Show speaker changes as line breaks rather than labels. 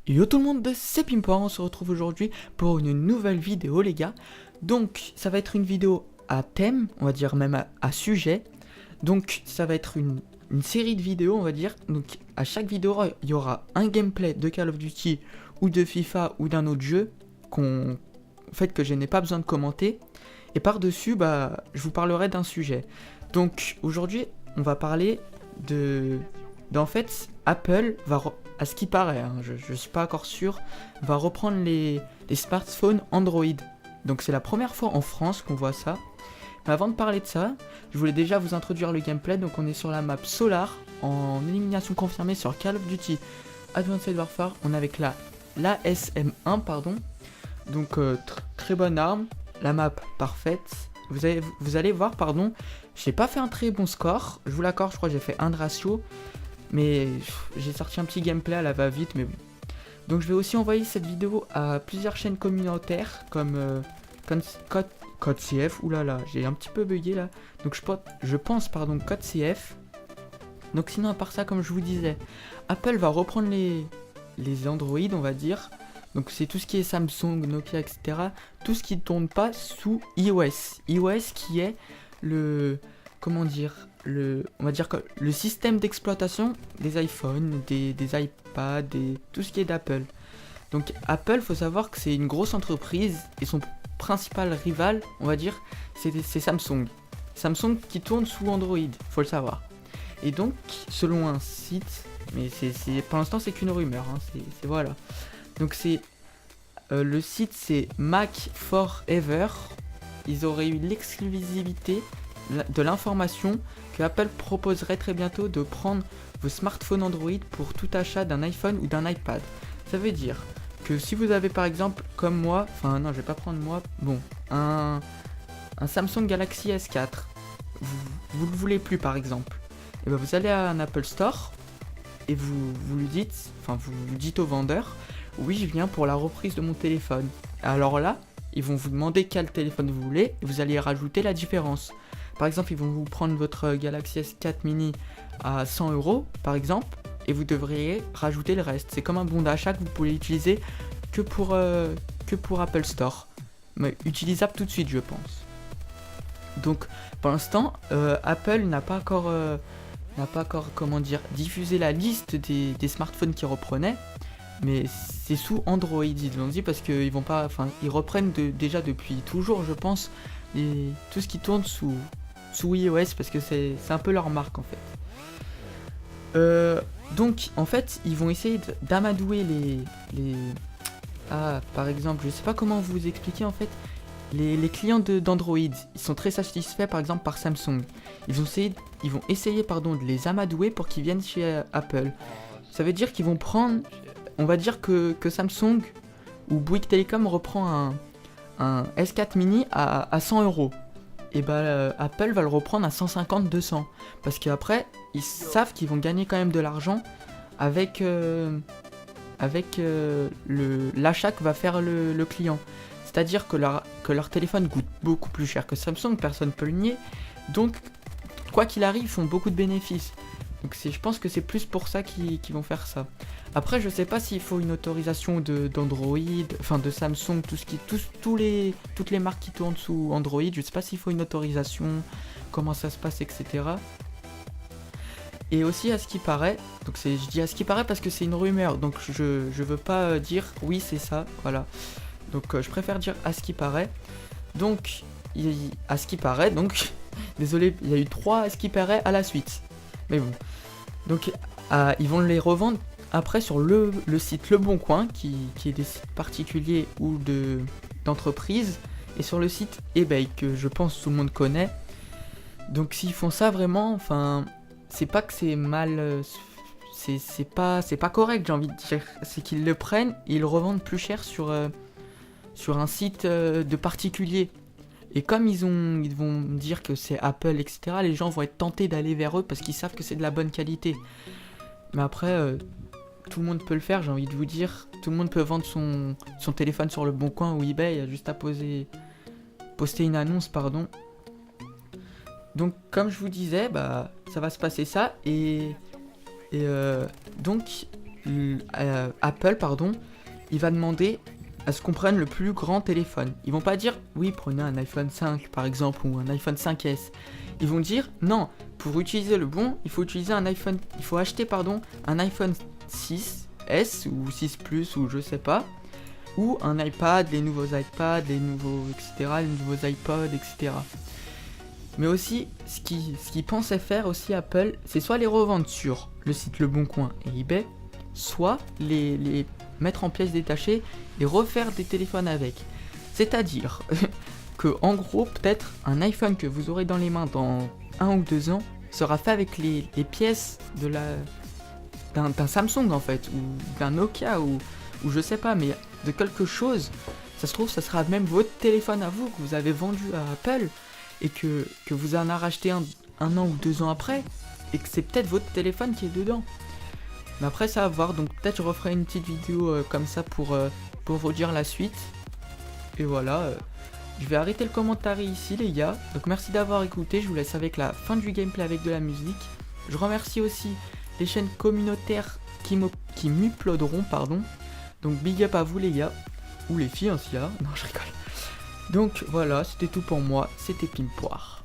Yo tout le monde, c'est Pimpa, on se retrouve aujourd'hui pour une nouvelle vidéo les gars. Donc ça va être une vidéo à thème, on va dire même à sujet. Donc ça va être une série de vidéos on va dire. Donc à chaque vidéo il y aura un gameplay de Call of Duty ou de FIFA ou d'un autre jeu que je n'ai pas besoin de commenter. Et par dessus je vous parlerai d'un sujet. Donc aujourd'hui on va parler d'en fait Apple va à ce qui paraît, hein, je suis pas encore sûr, va reprendre les smartphones Android. Donc c'est la première fois en France qu'on voit ça. Mais avant de parler de ça, je voulais déjà vous introduire le gameplay. Donc on est sur la map Solar, en élimination confirmée sur Call of Duty Advanced Warfare. On est avec la SM1, pardon. Donc très bonne arme, la map parfaite. Vous allez voir, pardon, j'ai pas fait un très bon score. Je vous l'accorde, je crois que j'ai fait 1 de ratio. Mais j'ai sorti un petit gameplay à la va-vite, mais bon. Donc je vais aussi envoyer cette vidéo à plusieurs chaînes communautaires, comme Code CF. Oulala, j'ai un petit peu bugué là. Donc je pense, Code CF. Donc sinon, à part ça, comme je vous disais, Apple va reprendre les Android, on va dire. Donc c'est tout ce qui est Samsung, Nokia, etc. Tout ce qui ne tourne pas sous iOS. iOS qui est on va dire que le système d'exploitation des iPhones, des iPads, tout ce qui est d'Apple. Donc Apple, faut savoir que c'est une grosse entreprise et son principal rival, on va dire, c'est Samsung. Samsung qui tourne sous Android, faut le savoir. Et donc, selon un site, mais pour l'instant c'est qu'une rumeur, hein, voilà. Donc le site c'est Mac Forever. Ils auraient eu l'exclusivité de l'information que Apple proposerait très bientôt de prendre vos smartphones Android pour tout achat d'un iPhone ou d'un iPad. Ça veut dire que si vous avez par exemple comme moi, enfin non je vais pas prendre moi, bon, un Samsung Galaxy S4, vous le voulez plus par exemple, et vous allez à un Apple Store et vous dites au vendeur, oui je viens pour la reprise de mon téléphone. Alors là, ils vont vous demander quel téléphone vous voulez et vous allez rajouter la différence. Par exemple, ils vont vous prendre votre Galaxy S4 mini à 100 € par exemple, et vous devriez rajouter le reste. C'est comme un bon d'achat que vous pouvez utiliser que pour Apple Store, mais utilisable tout de suite, je pense. Donc, pour l'instant, Apple n'a pas encore, diffusé la liste des smartphones qu'ils reprenaient, mais c'est sous Android, ils l'ont dit, parce qu'ils vont pas, ils reprennent déjà depuis toujours, je pense, tout ce qui tourne sous iOS, parce que c'est un peu leur marque en fait. Donc en fait ils vont essayer d'amadouer par exemple, je sais pas comment vous expliquer en fait, les clients d'Android, ils sont très satisfaits par exemple par Samsung. Ils vont essayer de les amadouer pour qu'ils viennent chez Apple. Ça veut dire qu'ils vont prendre, on va dire que Samsung ou Bouygues Telecom reprend un S4 mini à 100 €. Et Apple va le reprendre à 150-200. Parce qu'après, ils savent qu'ils vont gagner quand même de l'argent avec l'achat que va faire le client. C'est-à-dire que leur téléphone coûte beaucoup plus cher que Samsung, personne ne peut le nier. Donc, quoi qu'il arrive, ils font beaucoup de bénéfices. Donc je pense que c'est plus pour ça qu'ils vont faire ça. Après, je sais pas s'il faut une autorisation d'Android, de Samsung, toutes les marques qui tournent sous Android. Je sais pas s'il faut une autorisation, comment ça se passe, etc. Et aussi à ce qui paraît, donc je dis à ce qui paraît parce que c'est une rumeur, donc je veux pas dire oui c'est ça, voilà. Donc je préfère dire à ce qui paraît. Donc à ce qui paraît, donc désolé, il y a eu 3 à ce qui paraît à la suite. Mais bon. Donc ils vont les revendre après sur le site Le Bon Coin, qui est des sites particuliers ou d'entreprises, et sur le site eBay, que je pense tout le monde connaît. Donc s'ils font ça vraiment, c'est pas que c'est mal, c'est pas correct, j'ai envie de dire. C'est qu'ils le prennent et ils le revendent plus cher sur un site de particulier. Et comme ils vont dire que c'est Apple, etc., les gens vont être tentés d'aller vers eux parce qu'ils savent que c'est de la bonne qualité. Mais après, tout le monde peut le faire, j'ai envie de vous dire. Tout le monde peut vendre son téléphone sur Le Bon Coin ou eBay, il y a juste à poster une annonce, pardon. Donc, comme je vous disais, ça va se passer ça. Et donc, Apple, pardon, il va demander à ce qu'on prenne le plus grand téléphone. Ils vont pas dire oui, prenez un iPhone 5 par exemple ou un iPhone 5S. Ils vont dire non, pour utiliser le bon, il faut acheter un iPhone 6S ou 6 Plus ou je sais pas, ou un iPad, les nouveaux iPads, les nouveaux etc, les nouveaux iPods, etc. Mais aussi, ce qu'ils pensaient faire aussi Apple, c'est soit les revendre sur le site Le Bon Coin et eBay, soit les mettre en pièces détachées et refaire des téléphones avec. C'est-à-dire que en gros, peut-être un iPhone que vous aurez dans les mains dans 1 ou 2 ans sera fait avec les pièces d'un Samsung en fait, ou d'un Nokia, ou je sais pas, mais de quelque chose. Ça se trouve, ça sera même votre téléphone à vous que vous avez vendu à Apple et que vous en a racheté un an ou 2 ans après, et que c'est peut-être votre téléphone qui est dedans. Mais après, ça va voir, donc peut-être je referai une petite vidéo comme ça pour vous dire la suite. Et voilà, je vais arrêter le commentaire ici les gars. Donc merci d'avoir écouté, je vous laisse avec la fin du gameplay avec de la musique. Je remercie aussi les chaînes communautaires qui m'uploaderont, pardon. Donc big up à vous les gars, ou les filles aussi là, non je rigole. Donc voilà, c'était tout pour moi, c'était Pimpoire.